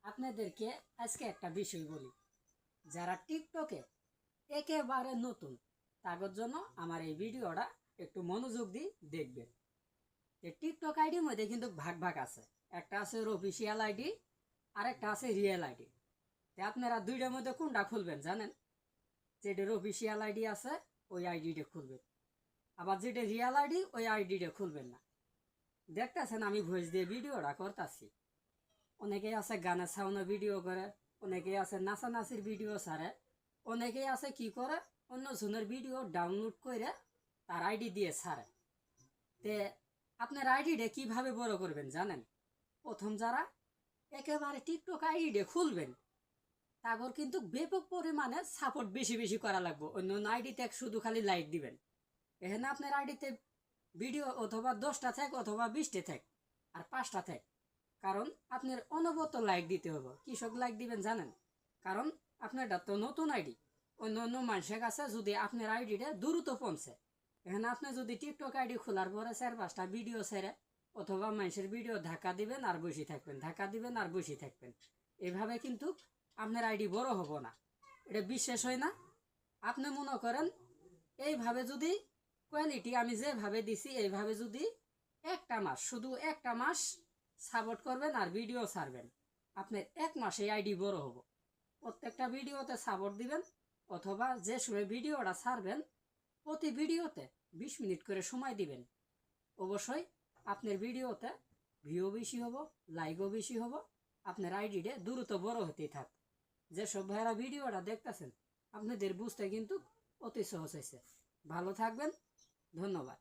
আপনাদেরকে আজকে একটা বিষয় বলি। যারা টিকটকে একেবারে নতুন তাদের জন্য আমার এই ভিডিওটা একটু মনোযোগ দিয়ে দেখবেন। যে টিকটক আইডির মধ্যে কিন্তু ভাগ ভাগ আছে, একটা আছে অফিসিয়াল আইডি আর একটা আছে রিয়েল আইডি। আপনারা দুইটার মধ্যে কোনটা খুলবেন জানেন? যেটার অফিসিয়াল আইডি আছে ওই আইডিটা খুলবেন, আবার যেটা রিয়েল আইডি ওই আইডিটা খুলবেন না। দেখতেছেন আমি ভয়েস দিয়ে ভিডিওটা করতেছি। অনেকেই আছে গানের সাউন্ডের ভিডিও করে, অনেকেই আছে নাচানাচির ভিডিও ছাড়ে, অনেকেই আছে কি করে অন্য জনের ভিডিও ডাউনলোড করে তার আইডি দিয়ে ছাড়ে। তে আপনার আইডিটা কিভাবে বড় করবেন জানেন? প্রথম যারা একেবারে টিকটক আইডিটা খুলবেন তারপর কিন্তু ব্যাপক পরিমাণে সাপোর্ট বেশি বেশি করা লাগবে। অন্য আইডিতে শুধু খালি লাইক দিবেন। এখানে আপনার আইডিতে ভিডিও অথবা 10টা থাক অথবা 20টা থাক আর 5টা থাক, কারণ আপনার অনবরত লাইক দিতে হবে। কৃষক লাইক দিবেন জানেন? কারণ আপনারটা তো নতুন আইডি, অন্য অন্য মানুষের কাছে যদি আপনার আইডিটা দ্রুত পৌঁছে। এখানে আপনি যদি টিকটক আইডি খোলার পরে 4-5টা ভিডিও ছেড়ে অথবা মানুষের ভিডিও ধাক্কা দিবেন আর বসে থাকবেন, ধাক্কা দিবেন আর বসে থাকবেন, এভাবে কিন্তু আপনার আইডি বড় হবো না। এটা বিশ্বাস হয় না? আপনি মনে করেন এইভাবে যদি কোয়ালিটি আমি যেভাবে দিছি এইভাবে যদি একটা মাস, শুধু একটা মাস সাপোর্ট করবেন আর ভিডিও ছাড়বেন, আপনার 1 মাসে আইডি বড় হবো। প্রত্যেকটা ভিডিওতে সাপোর্ট দিবেন অথবা যে সময় ভিডিওটা ছাড়বেন প্রতি ভিডিওতে 20 মিনিট করে সময় দিবেন। অবশ্যই আপনার ভিডিওতে ভিউ বেশি হবো, লাইকও বেশি হবো, আপনার আইডিটা দ্রুত বড় হতেই থাক। যেসব ভাইরা ভিডিওটা দেখতেছেন আপনাদের বুঝতে কিন্তু অতি সহজ হয়েছে। ভালো থাকবেন, ধন্যবাদ।